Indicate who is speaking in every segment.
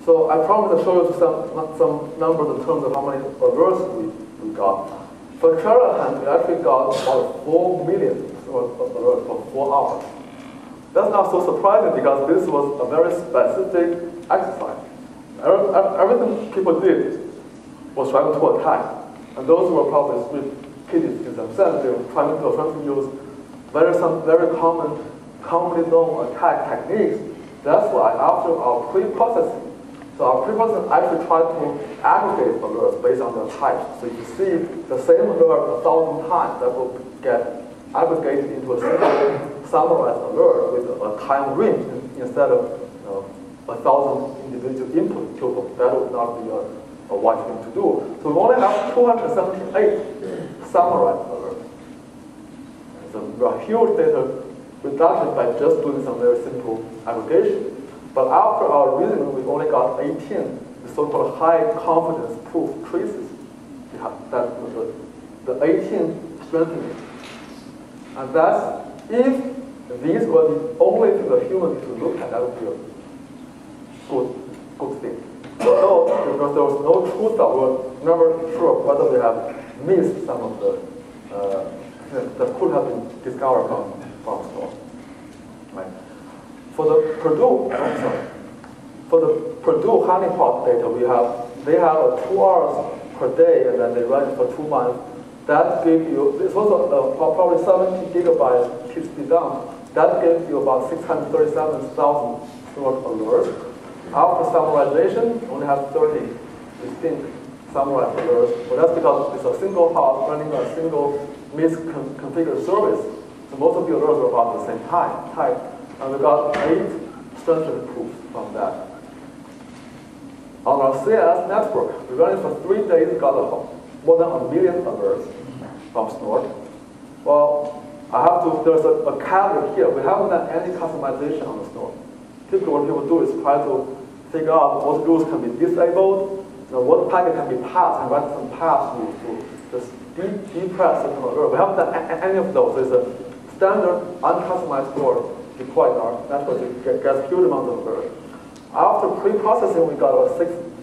Speaker 1: So I promised to show you some numbers in terms of how many alerts we got. For Cherry Hand, we actually got about 4 million alerts for 4 hours. That's not so surprising because this was a very specific exercise. Everything people did was trying to attack. And those were probably script kiddies in themselves. They were trying to use some very commonly known attack techniques. That's why after our pre-processing, so our pre-processing actually tried to aggregate alerts based on their types. So you see the same alert 1,000 times that will get aggregated into a single summarized alert with a time range instead of 1,000 individual input tuples. That would not be a wise thing to do. So we only have 278 summarized alerts. So a huge data reduction by just doing some very simple aggregation. But after our reasoning, we only got 18, the so-called high confidence proof traces. That's the 18 strengthening. And that's, if these were the only thing a human to look at, that would be a good thing. So, because there was no true stop, we were never sure whether we have missed some of the that could have been discovered from Storm. Right. For the Purdue honeypot data, they have 2 hours per day, and then they run it for 2 months. That gave you, this was probably 70 gigabytes TCP down. That gave you about 637,000 stored alerts. After summarization, we only have 30 distinct summarized alerts. Well, that's because it's a single host running a single misconfigured service. So most of the alerts are about the same type. And we got 8 strengthened proofs from that. On our CIS network, we ran it for 3 days, we got more than 1 million alerts from Snort. Well, there's a caveat here. We haven't done any customization on the Snort. Typically what people do is try to figure out what rules can be disabled, what packet can be passed, and write some paths to just depress certain alert. We haven't done any of those. There's a standard uncustomized Snort deployed in our network to get huge amounts of alerts. After pre-processing, we got about 6,000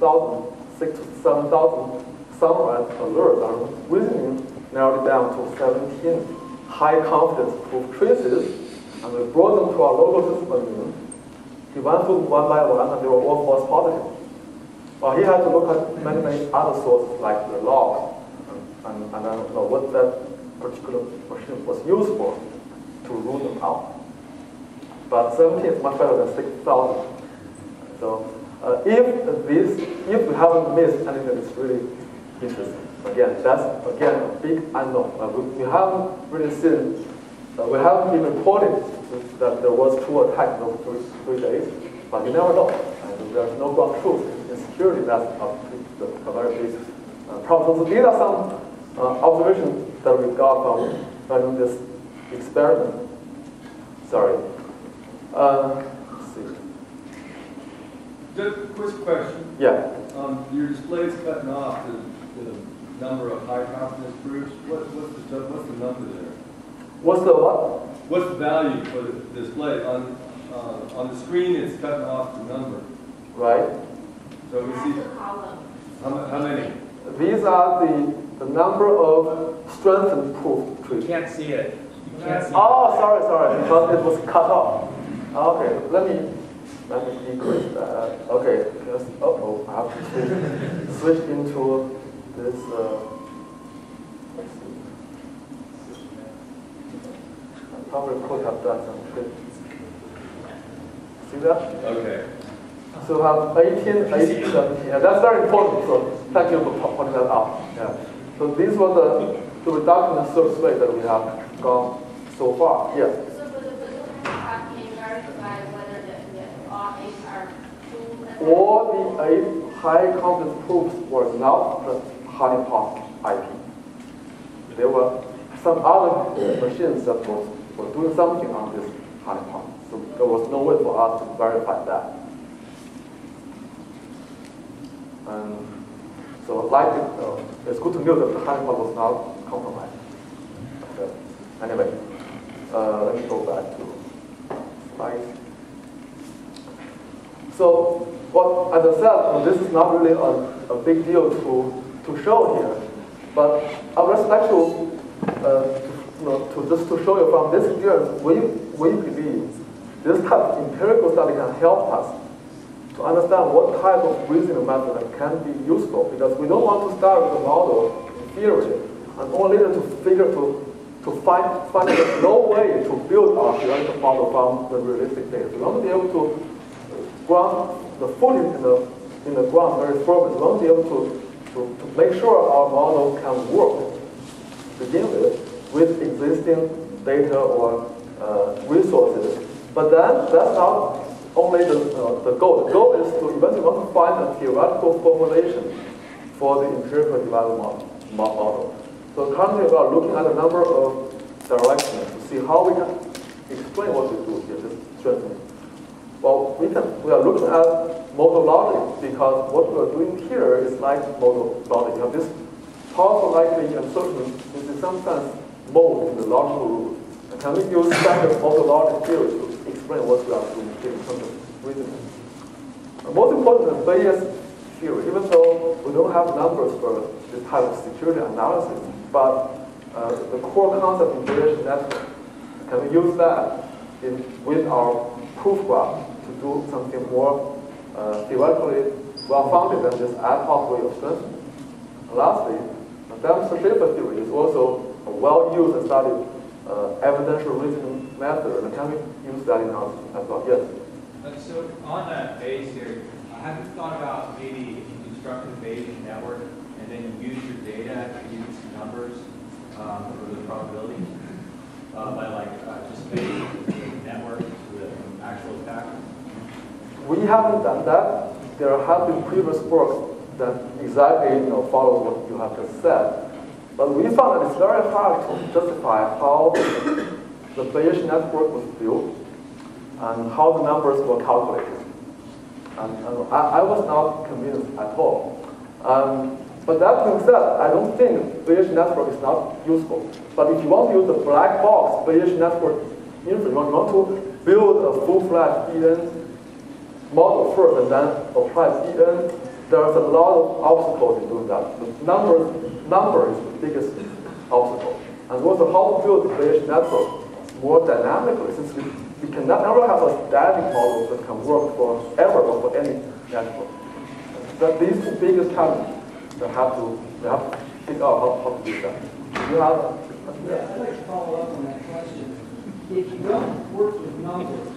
Speaker 1: to 7,000 summarized alerts. Our reasoning narrowed it down to 17 high confidence proof traces, and we brought them to our local system admin. He went through one by one, and they were all false positive. Well, he had to look at many other sources like the logs, and then what that particular machine was used for to rule them out. But 17 is much better than 6,000. So if we haven't missed anything, it's really interesting. Again, that's a big unknown. We haven't really seen, we haven't been reported that there was true attack in those 3 days, but you never know. And there's no ground truth in security. That's a very big problem. So these are some observations that we got from running this experiment. Sorry. Let's see.
Speaker 2: Just a quick question.
Speaker 1: Yeah.
Speaker 2: Your display's cutting off the number of high confidence proofs. What's the number there?
Speaker 1: What's the what?
Speaker 2: What's the value for the display? On the screen, it's cutting off the number.
Speaker 1: Right.
Speaker 2: So we see how many?
Speaker 1: These are the number of strengthened proof trees.
Speaker 3: You can't see it. You can't see
Speaker 1: sorry, because it was cut off. Okay, let me decrease that. Okay, because I have to switch into this. Let's see. I probably could have done some tricks. See that?
Speaker 2: Okay.
Speaker 1: So we have 18, 17. Yeah, that's very important. So thank you for pointing that out. Yeah. So these were the reduction in surface rate that we have gone so far. Yes.
Speaker 4: So for the can you verify whether all 8 are true?
Speaker 1: All the 8 high confidence proofs were not the honeypot IP. There were some other machines that were doing something on this honeypot. So there was no way for us to verify that. And so it's good to know that the honeypot was not compromised. Okay. Anyway, let me go back to slides. So, what, as I said, this is not really a big deal to show here, but I would just like to just to show you from this experience, we believe this type of empirical study can help us to understand what type of reasoning method can be useful, because we don't want to start with a model in theory and only later to find no way to build our theoretical model from the realistic data. We want to be able to ground the footing in the ground very firmly. We want to be able to make sure our model can work to begin with existing data or resources. But then that's not only the goal. The goal is to eventually want to find a theoretical formulation for the empirical development model. So currently we are looking at a number of directions to see how we can explain what we do here, this strengthening. Well, we are looking at modal logic, because what we are doing here is like modal logic. You have this powerful likely uncertainty, which is sometimes mode in the logical rule. And can we use standard modal logic theory to explain what we are doing here in terms of reasoning? And most important is Bayes' theory, even though we don't have numbers for this type of security analysis, but the core concept in Bayes network, can we use that with our proof graph to do something more theoretically well-founded than this ad hoc way of strengthening? And lastly, demonstrative theory is also a well-used and studied evidential reasoning method, and can we use that in our as well? Yes?
Speaker 3: So on that Bayes theory, have you thought about maybe if you construct a Bayesian network and then you use your data to use numbers for the probability by like just Bayesian the network to the actual attack?
Speaker 1: We haven't done that. There have been previous works that exactly follows what you have just said. But we found that it's very hard to justify how the Bayesian network was built and how the numbers were calculated. And I was not convinced at all. But that being said, I don't think Bayesian network is not useful. But if you want to use the black box Bayesian network inference, you want to build a full-fledged EN model first and then apply EN, there's a lot of obstacles in doing that. The number is the biggest obstacle. And also how to build the Bayesian network more dynamically, since we cannot never have a static model that can work forever or for any network. But these two biggest challenges we have to figure out how to do that.
Speaker 5: Yeah, I'd like to follow up on that question. If you don't work with numbers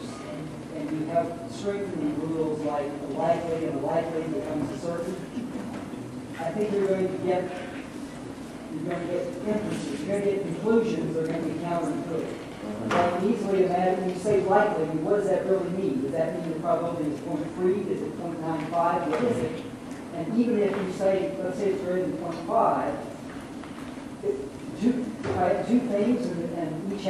Speaker 5: and you have strengthening rules like the likely and the likely becomes a certain, I think you're going to get inferences, you're going to get conclusions that are going to be counterintuitive. I can easily imagine when you say likely, what does that really mean? Does that mean the probability is 0.3? Is it 0.95? What is it? And even if you say, let's say it's greater than 0.5, two things, and each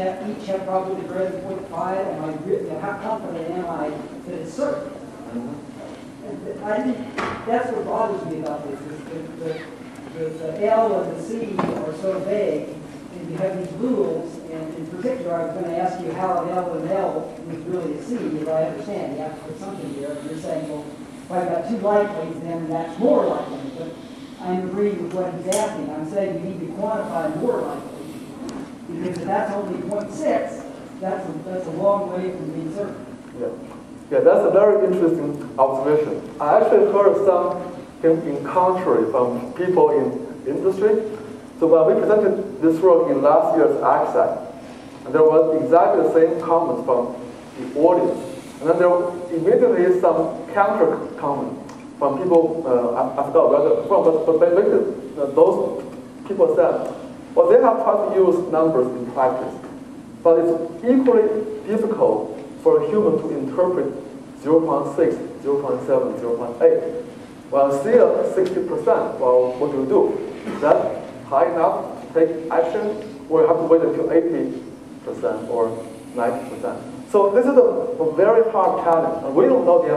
Speaker 5: have probability greater than 0.5, how confident am I that it's certain? And I think that's what bothers me about this, is the L and the C are so vague, and you have these rules, and in particular, I was going to ask you how an L and L was really a C, if I understand. You have to put something here. You're saying, well, if I've got two likelies, then that's more likely. But I'm agreeing with what he's asking. I'm saying you need to quantify more likely. Because if that's only 0.6, that's a long way from being certain.
Speaker 1: Yeah, that's a very interesting observation. I actually heard something in contrary from people in industry. So when we presented this work in last year's ACSAC, and there was exactly the same comments from the audience. And then there was immediately some counter comment from people, I forgot whether from, but basically those people said, well, they have tried to use numbers in practice, but it's equally difficult for a human to interpret 0.6, 0.7, 0.8. Well, still 60%, well, what do? Is that high enough to take action, or you have to wait until 80% or 90%? So this is a very hard challenge, and we don't know the answer.